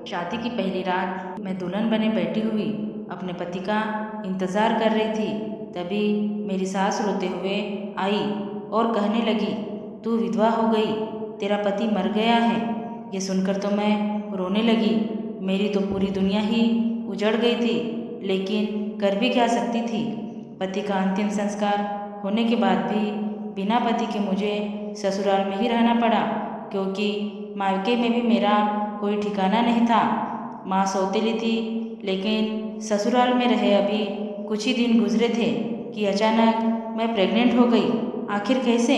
शादी की पहली रात मैं दुल्हन बने बैठी हुई अपने पति का इंतज़ार कर रही थी। तभी मेरी सास रोते हुए आई और कहने लगी, तू विधवा हो गई, तेरा पति मर गया है। ये सुनकर तो मैं रोने लगी। मेरी तो पूरी दुनिया ही उजड़ गई थी, लेकिन कर भी क्या सकती थी। पति का अंतिम संस्कार होने के बाद भी बिना पति के मुझे ससुराल में ही रहना पड़ा, क्योंकि मायके में भी मेरा कोई ठिकाना नहीं था। माँ सौतेली थी, लेकिन ससुराल में रहे अभी कुछ ही दिन गुजरे थे कि अचानक मैं प्रेग्नेंट हो गई। आखिर कैसे?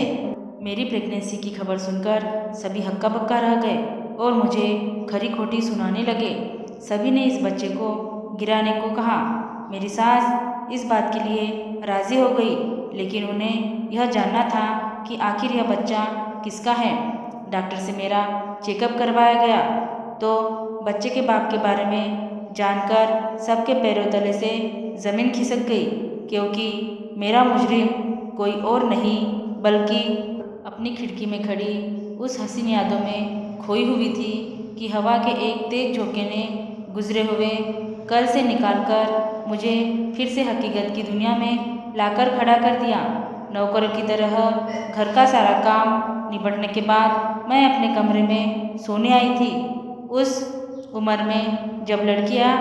मेरी प्रेगनेंसी की खबर सुनकर सभी हक्का बक्का रह गए और मुझे खरी खोटी सुनाने लगे। सभी ने इस बच्चे को गिराने को कहा। मेरी सास इस बात के लिए राज़ी हो गई, लेकिन उन्हें यह जानना था कि आखिर यह बच्चा किसका है। डॉक्टर से मेरा चेकअप करवाया गया तो बच्चे के बाप के बारे में जानकर सबके पैरों तले से ज़मीन खिसक गई, क्योंकि मेरा मुजरिम कोई और नहीं बल्कि अपनी खिड़की में खड़ी उस हसीन यादों में खोई हुई थी कि हवा के एक तेज झोंके ने गुजरे हुए कल से निकालकर मुझे फिर से हकीकत की दुनिया में लाकर खड़ा कर दिया। नौकरों की तरह घर का सारा काम निपटने के बाद मैं अपने कमरे में सोने आई थी। उस उम्र में जब लड़कियां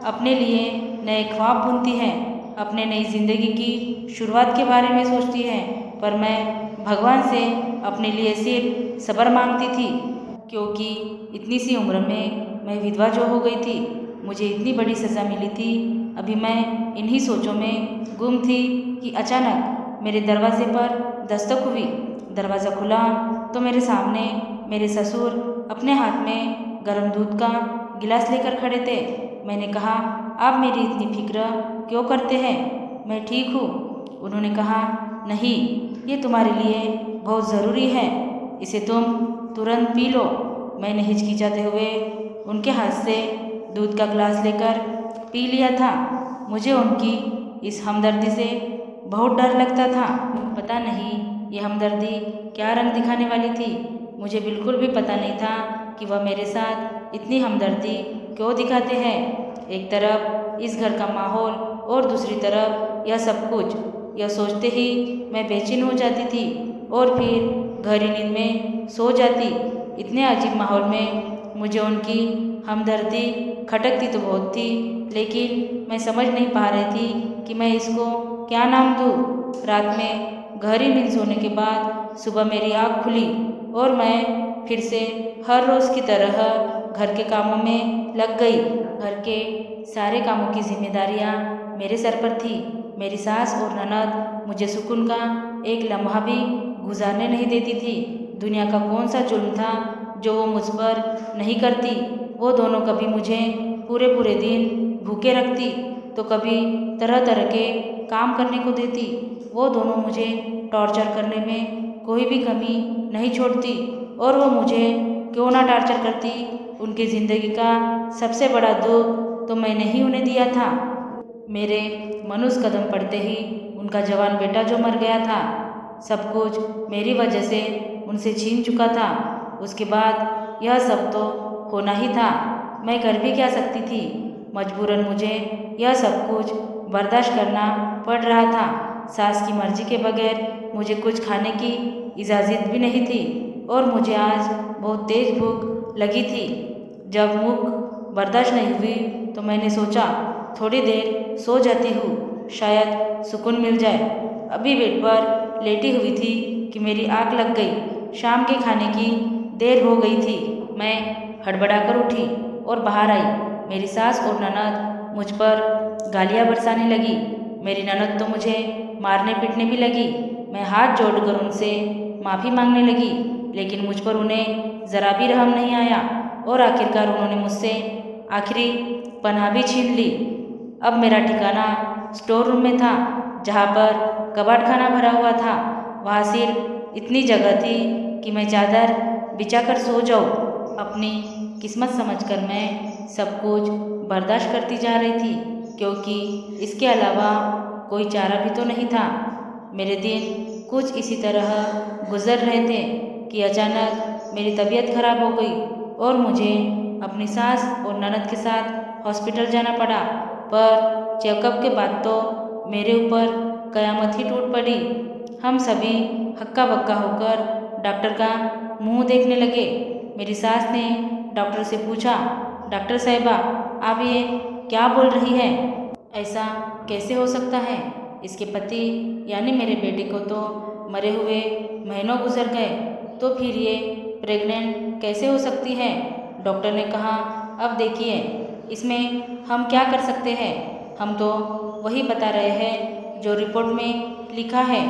अपने लिए नए ख्वाब बुनती हैं, अपने नई जिंदगी की शुरुआत के बारे में सोचती हैं, पर मैं भगवान से अपने लिए सिर्फ सब्र मांगती थी, क्योंकि इतनी सी उम्र में मैं विधवा जो हो गई थी, मुझे इतनी बड़ी सज़ा मिली थी। अभी मैं इन्हीं सोचों में गुम थी कि अचानक मेरे दरवाजे पर दस्तक हुई। दरवाज़ा खुला तो मेरे सामने मेरे ससुर अपने हाथ में गर्म दूध का गिलास लेकर खड़े थे। मैंने कहा, आप मेरी इतनी फिक्र क्यों करते हैं? मैं ठीक हूँ। उन्होंने कहा, नहीं, ये तुम्हारे लिए बहुत ज़रूरी है, इसे तुम तुरंत पी लो। मैंने हिचकिचाते हुए उनके हाथ से दूध का गिलास लेकर पी लिया था। मुझे उनकी इस हमदर्दी से बहुत डर लगता था। पता नहीं ये हमदर्दी क्या रंग दिखाने वाली थी। मुझे बिल्कुल भी पता नहीं था कि वह मेरे साथ इतनी हमदर्दी क्यों दिखाते हैं। एक तरफ इस घर का माहौल और दूसरी तरफ यह सब कुछ, यह सोचते ही मैं बेचैन हो जाती थी और फिर गहरी नींद में सो जाती। इतने अजीब माहौल में मुझे उनकी हमदर्दी खटकती तो बहुत थी, लेकिन मैं समझ नहीं पा रही थी कि मैं इसको क्या नाम दूँ। रात में गहरी नींद सोने के बाद सुबह मेरी आँख खुली और मैं फिर से हर रोज़ की तरह घर के कामों में लग गई। घर के सारे कामों की जिम्मेदारियाँ मेरे सर पर थी। मेरी सास और ननद मुझे सुकून का एक लम्हा भी गुजारने नहीं देती थी। दुनिया का कौन सा जुल्म था जो वो मुझ पर नहीं करती। वो दोनों कभी मुझे पूरे पूरे दिन भूखे रखती तो कभी तरह तरह के काम करने को देती। वो दोनों मुझे टॉर्चर करने में कोई भी कमी नहीं छोड़ती, और वो मुझे क्यों ना टॉर्चर करती। उनकी ज़िंदगी का सबसे बड़ा दुख तो मैंने ही उन्हें दिया था। मेरे मनुष्य कदम पड़ते ही उनका जवान बेटा जो मर गया था, सब कुछ मेरी वजह से उनसे छीन चुका था। उसके बाद यह सब तो होना ही था। मैं कर भी क्या सकती थी। मजबूरन मुझे यह सब कुछ बर्दाश्त करना पड़ रहा था। सास की मर्जी के बगैर मुझे कुछ खाने की इजाज़त भी नहीं थी, और मुझे आज बहुत तेज भूख लगी थी। जब भूख बर्दाश्त नहीं हुई तो मैंने सोचा थोड़ी देर सो जाती हूँ, शायद सुकून मिल जाए। अभी बेड पर लेटी हुई थी कि मेरी आँख लग गई। शाम के खाने की देर हो गई थी। मैं हड़बड़ाकर उठी और बाहर आई। मेरी सास और ननद मुझ पर गालियाँ बरसाने लगी। मेरी ननद तो मुझे मारने पीटने भी लगी। मैं हाथ जोड़कर उनसे माफ़ी मांगने लगी, लेकिन मुझ पर उन्हें ज़रा भी रहम नहीं आया, और आखिरकार उन्होंने मुझसे आखिरी पनाह भी छीन ली। अब मेरा ठिकाना स्टोर रूम में था, जहाँ पर कबाड़ खाना भरा हुआ था। वहाँ सिर्फ इतनी जगह थी कि मैं चादर बिछाकर सो जाऊँ। अपनी किस्मत समझकर मैं सब कुछ बर्दाश्त करती जा रही थी, क्योंकि इसके अलावा कोई चारा भी तो नहीं था। मेरे दिन कुछ इसी तरह गुजर रहे थे कि अचानक मेरी तबीयत खराब हो गई और मुझे अपनी सास और ननद के साथ हॉस्पिटल जाना पड़ा। पर चेकअप के बाद तो मेरे ऊपर कयामत ही टूट पड़ी। हम सभी हक्का बक्का होकर डॉक्टर का मुंह देखने लगे। मेरी सास ने डॉक्टर से पूछा, डॉक्टर साहिबा, आप ये क्या बोल रही है? ऐसा कैसे हो सकता है? इसके पति यानी मेरे बेटे को तो मरे हुए महीनों गुजर गए, तो फिर ये प्रेग्नेंट कैसे हो सकती है? डॉक्टर ने कहा, अब देखिए, इसमें हम क्या कर सकते हैं? हम तो वही बता रहे हैं जो रिपोर्ट में लिखा है,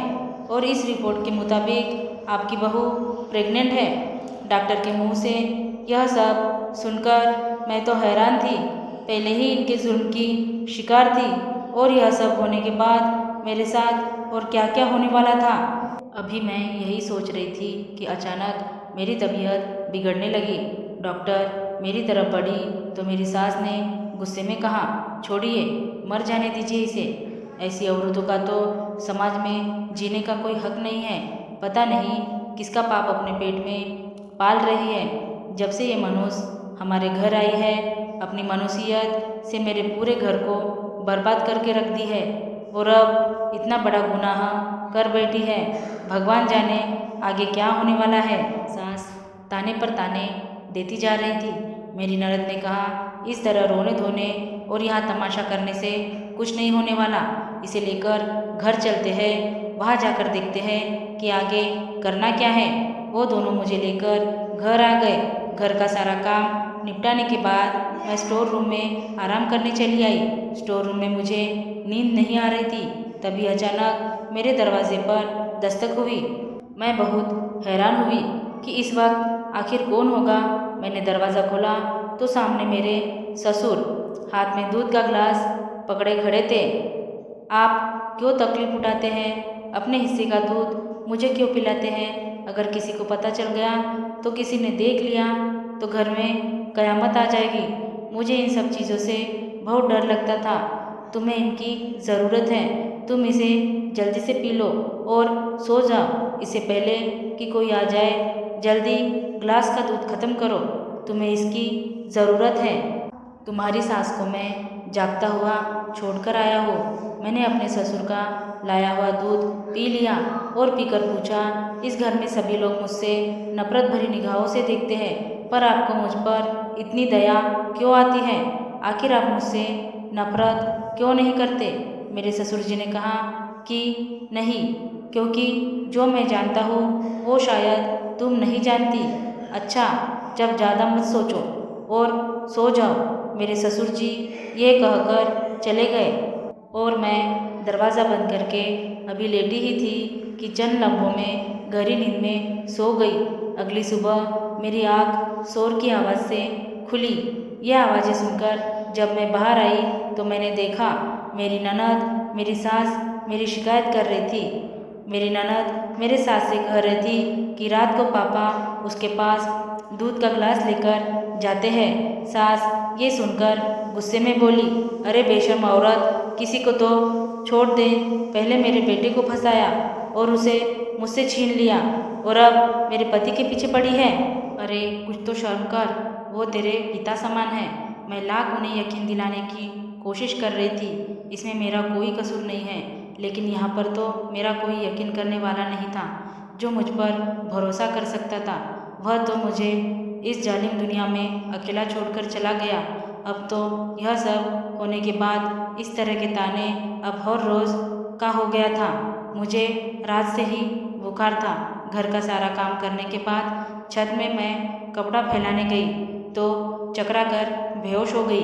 और इस रिपोर्ट के मुताबिक आपकी बहू प्रेग्नेंट है। डॉक्टर के मुंह से यह सब सुनकर मैं तो हैरान थी। पहले ही इनके जुल्म की शिकार थी, और यह सब होने के बाद मेरे साथ और क्या क्या होने वाला था। अभी मैं यही सोच रही थी कि अचानक मेरी तबीयत बिगड़ने लगी। डॉक्टर मेरी तरफ बढ़ी तो मेरी सास ने गुस्से में कहा, छोड़िए, मर जाने दीजिए इसे। ऐसी औरतों का तो समाज में जीने का कोई हक नहीं है। पता नहीं किसका पाप अपने पेट में पाल रही है। जब से ये मनुष्य हमारे घर आई है, अपनी मनुष्यत से मेरे पूरे घर को बर्बाद करके रख दी है, और अब इतना बड़ा गुनाह कर बैठी है। भगवान जाने आगे क्या होने वाला है। सास ताने पर ताने देती जा रही थी। मेरी ननद ने कहा, इस तरह रोने धोने और यहाँ तमाशा करने से कुछ नहीं होने वाला। इसे लेकर घर चलते हैं, वहाँ जाकर देखते हैं कि आगे करना क्या है। वो दोनों मुझे लेकर घर आ गए। घर का सारा काम निपटाने के बाद मैं स्टोर रूम में आराम करने चली आई। स्टोर रूम में मुझे नींद नहीं आ रही थी। तभी अचानक मेरे दरवाजे पर दस्तक हुई। मैं बहुत हैरान हुई कि इस वक्त आखिर कौन होगा। मैंने दरवाज़ा खोला तो सामने मेरे ससुर हाथ में दूध का गिलास पकड़े खड़े थे। आप क्यों तकलीफ उठाते हैं? अपने हिस्से का दूध मुझे क्यों पिलाते हैं? अगर किसी को पता चल गया, तो किसी ने देख लिया तो घर में कयामत आ जाएगी। मुझे इन सब चीज़ों से बहुत डर लगता था। तुम्हें इनकी ज़रूरत है। तुम इसे जल्दी से पी लो और सो जाओ, इससे पहले कि कोई आ जाए। जल्दी ग्लास का दूध खत्म करो, तुम्हें इसकी ज़रूरत है। तुम्हारी सास को मैं जागता हुआ छोड़कर आया हूँ। मैंने अपने ससुर का लाया हुआ दूध पी लिया और पीकर पूछा, इस घर में सभी लोग मुझसे नफरत भरी निगाहों से देखते हैं, पर आपको मुझ पर इतनी दया क्यों आती है? आखिर आप मुझसे नफरत क्यों नहीं करते? मेरे ससुर जी ने कहा कि नहीं, क्योंकि जो मैं जानता हूँ वो शायद तुम नहीं जानती। अच्छा, जब ज़्यादा मत सोचो और सो जाओ। मेरे ससुर जी ये कहकर चले गए, और मैं दरवाज़ा बंद करके अभी लेटी ही थी कि चंद लम्हों में गहरी नींद में सो गई। अगली सुबह मेरी आँख शोर की आवाज़ से खुली। यह आवाज़ें सुनकर जब मैं बाहर आई तो मैंने देखा मेरी ननद, मेरी सास मेरी शिकायत कर रही थी। मेरी ननद मेरे सास से कह रही थी कि रात को पापा उसके पास दूध का गिलास लेकर जाते हैं। सास ये सुनकर गुस्से में बोली, अरे बेशर्म औरत, किसी को तो छोड़ दे। पहले मेरे बेटे को फंसाया और उसे मुझसे छीन लिया, और अब मेरे पति के पीछे पड़ी है। अरे कुछ तो शर्म कर, वो तेरे पिता समान है। मैं लाख उन्हें यकीन दिलाने की कोशिश कर रही थी, इसमें मेरा कोई कसूर नहीं है, लेकिन यहाँ पर तो मेरा कोई यकीन करने वाला नहीं था। जो मुझ पर भरोसा कर सकता था, वह तो मुझे इस जालिम दुनिया में अकेला छोड़कर चला गया। अब तो यह सब होने के बाद इस तरह के ताने अब हर रोज़ का हो गया था। मुझे रात से ही बुखार था। घर का सारा काम करने के बाद छत में मैं कपड़ा फैलाने गई तो चकरा कर बेहोश हो गई।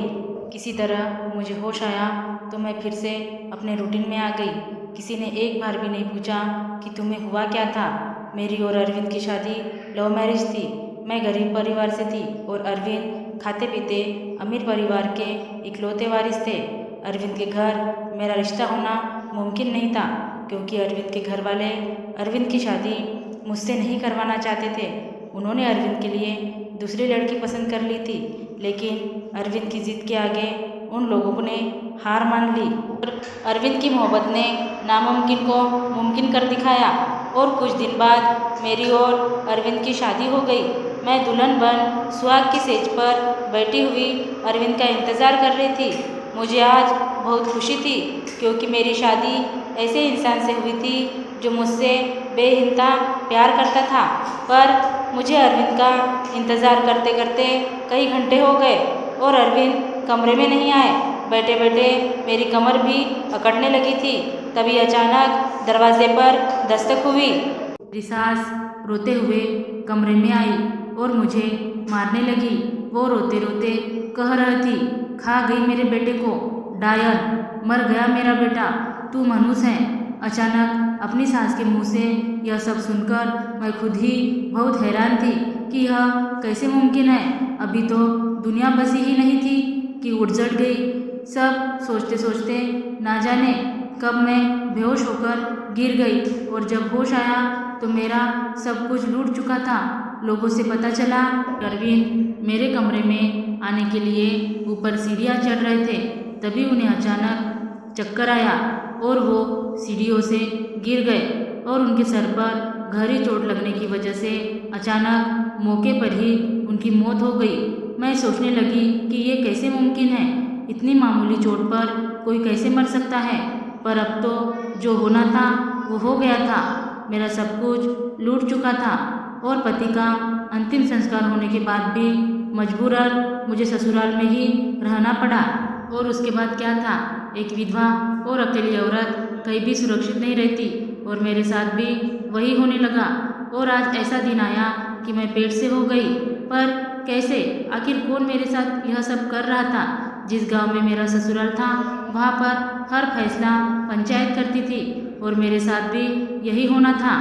किसी तरह मुझे होश आया तो मैं फिर से अपने रूटीन में आ गई। किसी ने एक बार भी नहीं पूछा कि तुम्हें हुआ क्या था। मेरी और अरविंद की शादी लव मैरिज थी। मैं गरीब परिवार से थी और अरविंद खाते पीते अमीर परिवार के इकलौते वारिस थे। अरविंद के घर मेरा रिश्ता होना मुमकिन नहीं था, क्योंकि अरविंद के घर वाले अरविंद की शादी मुझसे नहीं करवाना चाहते थे। उन्होंने अरविंद के लिए दूसरी लड़की पसंद कर ली थी, लेकिन अरविंद की जिद के आगे उन लोगों ने हार मान ली। अरविंद की मोहब्बत ने नामुमकिन को मुमकिन कर दिखाया, और कुछ दिन बाद मेरी और अरविंद की शादी हो गई। मैं दुल्हन बन सुहाग की सेज पर बैठी हुई अरविंद का इंतज़ार कर रही थी। मुझे आज बहुत खुशी थी क्योंकि मेरी शादी ऐसे इंसान से हुई थी जो मुझसे बेइंतहा प्यार करता था। पर मुझे अरविंद का इंतज़ार करते करते कई घंटे हो गए और अरविंद कमरे में नहीं आए। बैठे बैठे मेरी कमर भी अकड़ने लगी थी। तभी अचानक दरवाजे पर दस्तक हुई। मेरी सास रोते हुए कमरे में आई और मुझे मारने लगी। वो रोते रोते कह रही थी, खा गई मेरे बेटे को, डायन, मर गया मेरा बेटा, तू मनुष्य है। अचानक अपनी सास के मुंह से यह सब सुनकर मैं खुद ही बहुत हैरान थी कि यह कैसे मुमकिन है। अभी तो दुनिया बसी ही नहीं थी कि उजड़ गई। सब सोचते सोचते ना जाने कब मैं बेहोश होकर गिर गई और जब होश आया तो मेरा सब कुछ लूट चुका था। लोगों से पता चला अरविंद मेरे कमरे में आने के लिए ऊपर सीढ़ियाँ चढ़ रहे थे। तभी उन्हें अचानक चक्कर आया और वो सीढ़ियों से गिर गए और उनके सर पर गहरी चोट लगने की वजह से अचानक मौके पर ही उनकी मौत हो गई। मैं सोचने लगी कि ये कैसे मुमकिन है, इतनी मामूली चोट पर कोई कैसे मर सकता है। पर अब तो जो होना था वो हो गया था। मेरा सब कुछ लूट चुका था और पति का अंतिम संस्कार होने के बाद भी मजबूरन मुझे ससुराल में ही रहना पड़ा। और उसके बाद क्या था, एक विधवा और अकेली औरत कहीं भी सुरक्षित नहीं रहती और मेरे साथ भी वही होने लगा। और आज ऐसा दिन आया कि मैं पेट से हो गई। पर कैसे, आखिर कौन मेरे साथ यह सब कर रहा था। जिस गांव में मेरा ससुराल था वहाँ पर हर फैसला पंचायत करती थी और मेरे साथ भी यही होना था।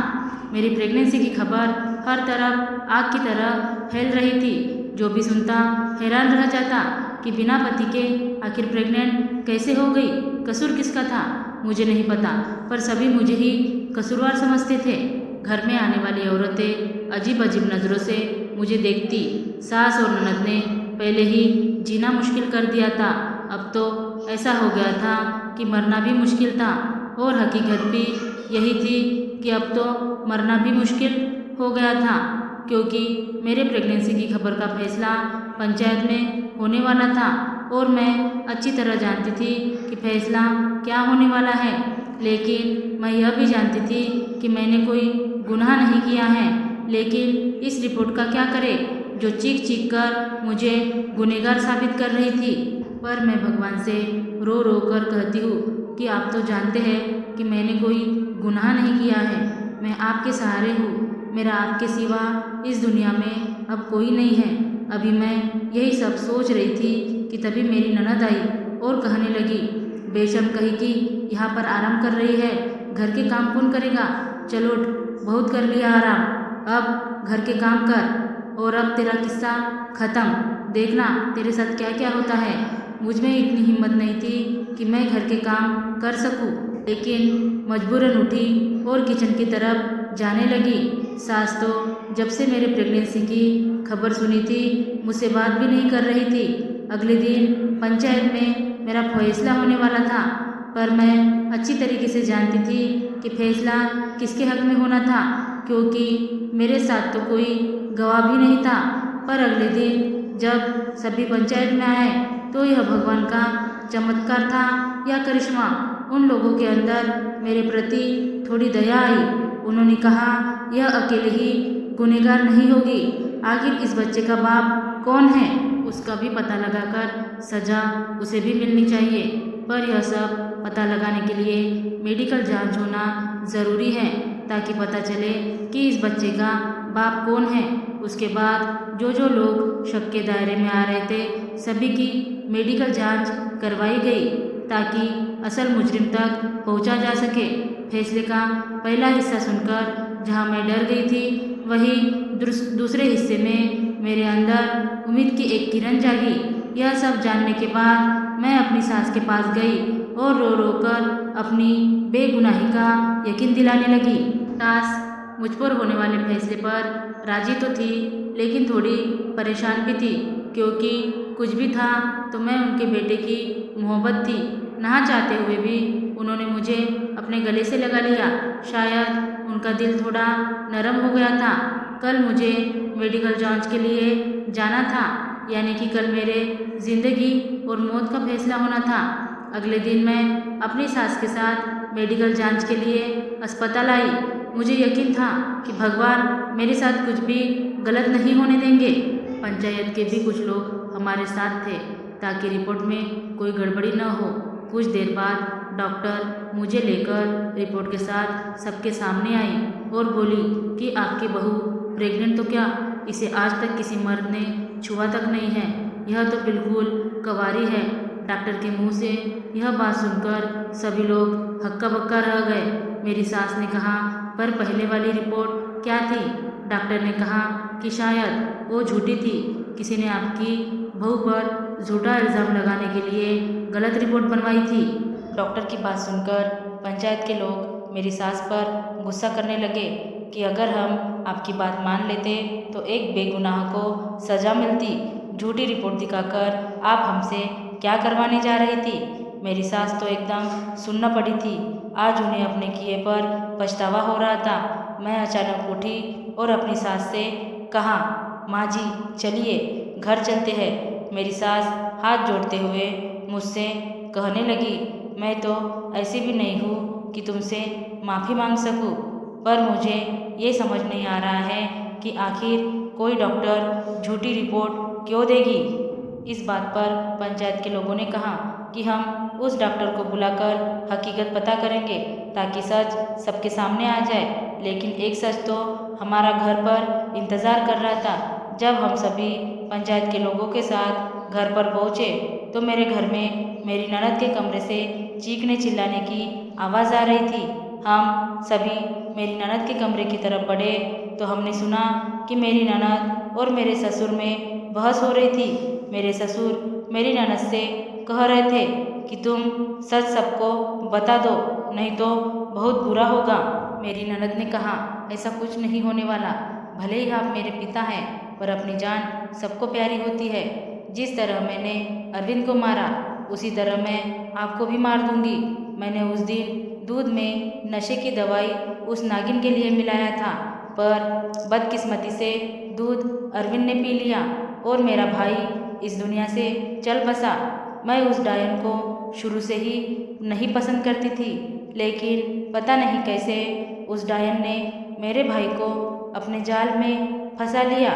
मेरी प्रेगनेंसी की खबर हर तरफ आग की तरह फैल रही थी। जो भी सुनता हैरान रह जाता कि बिना पति के आखिर प्रेग्नेंट कैसे हो गई, कसूर किसका था मुझे नहीं पता, पर सभी मुझे ही कसूरवार समझते थे। घर में आने वाली औरतें अजीब अजीब नज़रों से मुझे देखती। सास और ननद ने पहले ही जीना मुश्किल कर दिया था, अब तो ऐसा हो गया था कि मरना भी मुश्किल था। और हकीकत भी यही थी कि अब तो मरना भी मुश्किल हो गया था क्योंकि मेरे प्रेगनेंसी की खबर का फैसला पंचायत में होने वाला था और मैं अच्छी तरह जानती थी कि फैसला क्या होने वाला है। लेकिन मैं यह भी जानती थी कि मैंने कोई गुनाह नहीं किया है। लेकिन इस रिपोर्ट का क्या करे जो चीख चीख कर मुझे गुनहगार साबित कर रही थी। पर मैं भगवान से रो रो कर कहती हूँ कि आप तो जानते हैं कि मैंने कोई गुनाह नहीं किया है। मैं आपके सहारे हूँ, मेरा आपके सिवा इस दुनिया में अब कोई नहीं है। अभी मैं यही सब सोच रही थी कि तभी मेरी ननद आई और कहने लगी, बेशर्म कही कि यहाँ पर आराम कर रही है, घर के काम कौन करेगा, चलो बहुत कर लिया आराम, अब घर के काम कर और अब तेरा किस्सा ख़त्म, देखना तेरे साथ क्या क्या होता है। मुझ में इतनी हिम्मत नहीं थी कि मैं घर के काम कर सकूं, लेकिन मजबूरन उठी और किचन की तरफ जाने लगी। सास तो जब से मेरे प्रेगनेंसी की खबर सुनी थी मुझसे बात भी नहीं कर रही थी। अगले दिन पंचायत में मेरा फैसला होने वाला था, पर मैं अच्छी तरीके से जानती थी कि फैसला किसके हक में होना था क्योंकि मेरे साथ तो कोई गवाह भी नहीं था। पर अगले दिन जब सभी पंचायत में आए तो यह भगवान का चमत्कार था या करिश्मा। उन लोगों के अंदर मेरे प्रति थोड़ी दया आई। उन्होंने कहा, यह अकेले ही गुनहगार नहीं होगी, आखिर इस बच्चे का बाप कौन है, उसका भी पता लगाकर सजा उसे भी मिलनी चाहिए। पर यह सब पता लगाने के लिए मेडिकल जांच होना ज़रूरी है ताकि पता चले कि इस बच्चे का बाप कौन है। उसके बाद जो जो लोग शक के दायरे में आ रहे थे सभी की मेडिकल जांच करवाई गई ताकि असल मुजरिम तक पहुंचा जा सके। फैसले का पहला हिस्सा सुनकर जहां मैं डर गई थी वहीं दूसरे हिस्से में मेरे अंदर उम्मीद की एक किरण जागी। यह सब जानने के बाद मैं अपनी सास के पास गई और रो रो कर अपनी बेगुनाही का यकीन दिलाने लगी। सास मुझ पर होने वाले फैसले पर राजी तो थी लेकिन थोड़ी परेशान भी थी क्योंकि कुछ भी था तो मैं उनके बेटे की मोहब्बत थी। ना चाहते हुए भी उन्होंने मुझे अपने गले से लगा लिया। शायद उनका दिल थोड़ा नरम हो गया था। कल मुझे मेडिकल जांच के लिए जाना था, यानी कि कल मेरे ज़िंदगी और मौत का फैसला होना था। अगले दिन मैं अपनी सास के साथ मेडिकल जांच के लिए अस्पताल आई। मुझे यकीन था कि भगवान मेरे साथ कुछ भी गलत नहीं होने देंगे। पंचायत के भी कुछ लोग हमारे साथ थे ताकि रिपोर्ट में कोई गड़बड़ी न हो। कुछ देर बाद डॉक्टर मुझे लेकर रिपोर्ट के साथ सबके सामने आई और बोली कि आपकी बहू प्रेग्नेंट तो क्या, इसे आज तक किसी मर्द ने छुआ तक नहीं है, यह तो बिल्कुल कवारी है। डॉक्टर के मुंह से यह बात सुनकर सभी लोग हक्का बक्का रह गए। मेरी सास ने कहा, पर पहले वाली रिपोर्ट क्या थी? डॉक्टर ने कहा कि शायद वो झूठी थी, किसी ने आपकी बहू पर झूठा इल्ज़ाम लगाने के लिए गलत रिपोर्ट बनवाई थी। डॉक्टर की बात सुनकर पंचायत के लोग मेरी सास पर गुस्सा करने लगे कि अगर हम आपकी बात मान लेते तो एक बेगुनाह को सज़ा मिलती। झूठी रिपोर्ट दिखाकर आप हमसे क्या करवाने जा रही थी? मेरी सास तो एकदम सुन्न पड़ी थी। आज उन्हें अपने किए पर पछतावा हो रहा था। मैं अचानक उठी और अपनी सास से कहा, माँ जी चलिए घर चलते हैं। मेरी सास हाथ जोड़ते हुए मुझसे कहने लगी, मैं तो ऐसी भी नहीं हूँ कि तुमसे माफ़ी मांग सकूँ, पर मुझे ये समझ नहीं आ रहा है कि आखिर कोई डॉक्टर झूठी रिपोर्ट क्यों देगी। इस बात पर पंचायत के लोगों ने कहा कि हम उस डॉक्टर को बुलाकर हकीकत पता करेंगे ताकि सच सबके सामने आ जाए। लेकिन एक सच तो हमारा घर पर इंतज़ार कर रहा था। जब हम सभी पंचायत के लोगों के साथ घर पर पहुँचे तो मेरे घर में मेरी ननद के कमरे से चीखने चिल्लाने की आवाज़ आ रही थी। हम सभी मेरी ननद के कमरे की तरफ बढ़े तो हमने सुना कि मेरी ननद और मेरे ससुर में बहस हो रही थी। मेरे ससुर मेरी ननद से कह रहे थे कि तुम सच सबको बता दो, नहीं तो बहुत बुरा होगा। मेरी ननद ने कहा, ऐसा कुछ नहीं होने वाला। भले ही आप मेरे पिता हैं, पर अपनी जान सबको प्यारी होती है। जिस तरह मैंने अरविंद को मारा उसी तरह मैं आपको भी मार दूंगी। मैंने उस दिन दूध में नशे की दवाई उस नागिन के लिए मिलाया था, पर बदकिस्मती से दूध अरविंद ने पी लिया और मेरा भाई इस दुनिया से चल बसा। मैं उस डायन को शुरू से ही नहीं पसंद करती थी, लेकिन पता नहीं कैसे उस डायन ने मेरे भाई को अपने जाल में फंसा लिया।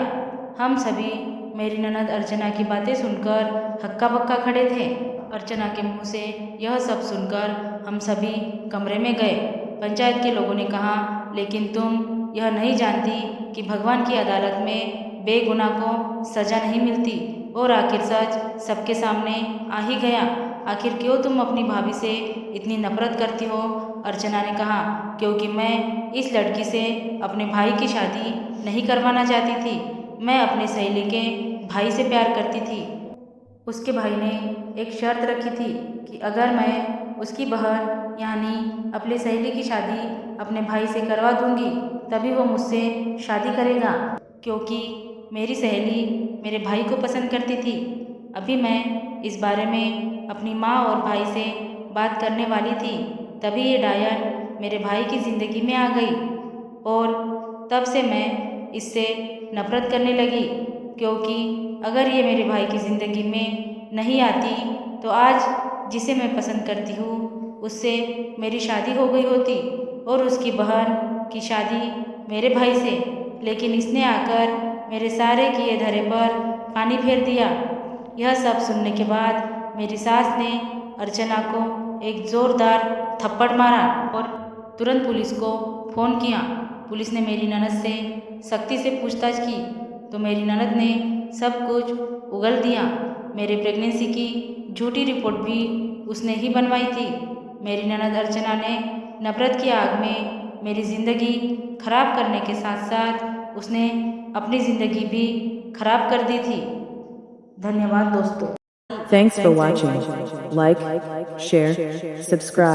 हम सभी मेरी ननद अर्चना की बातें सुनकर हक्का बक्का खड़े थे। अर्चना के मुंह से यह सब सुनकर हम सभी कमरे में गए। पंचायत के लोगों ने कहा, लेकिन तुम यह नहीं जानती कि भगवान की अदालत में बेगुनाह को सज़ा नहीं मिलती और आखिर सच सबके सामने आ ही गया। आखिर क्यों तुम अपनी भाभी से इतनी नफरत करती हो? अर्चना ने कहा, क्योंकि मैं इस लड़की से अपने भाई की शादी नहीं करवाना चाहती थी। मैं अपने सहेली के भाई से प्यार करती थी। उसके भाई ने एक शर्त रखी थी कि अगर मैं उसकी बहन यानी अपनी सहेली की शादी अपने भाई से करवा दूंगी तभी वो मुझसे शादी करेगा, क्योंकि मेरी सहेली मेरे भाई को पसंद करती थी। अभी मैं इस बारे में अपनी माँ और भाई से बात करने वाली थी, तभी ये डायन मेरे भाई की ज़िंदगी में आ गई और तब से मैं इससे नफरत करने लगी, क्योंकि अगर ये मेरे भाई की ज़िंदगी में नहीं आती तो आज जिसे मैं पसंद करती हूँ उससे मेरी शादी हो गई होती और उसकी बहन की शादी मेरे भाई से। लेकिन इसने आकर मेरे सारे किए धरे पर पानी फेर दिया। यह सब सुनने के बाद मेरी सास ने अर्चना को एक ज़ोरदार थप्पड़ मारा और तुरंत पुलिस को फ़ोन किया। पुलिस ने मेरी ननद से सख्ती से पूछताछ की तो मेरी ननद ने सब कुछ उगल दिया। मेरे प्रेगनेंसी की झूठी रिपोर्ट भी उसने ही बनवाई थी। मेरी ननद अर्चना ने नफरत की आग में मेरी ज़िंदगी खराब करने के साथ साथ उसने अपनी ज़िंदगी भी खराब कर दी थी। धन्यवाद दोस्तों। Thanks for watching. Like, share, subscribe.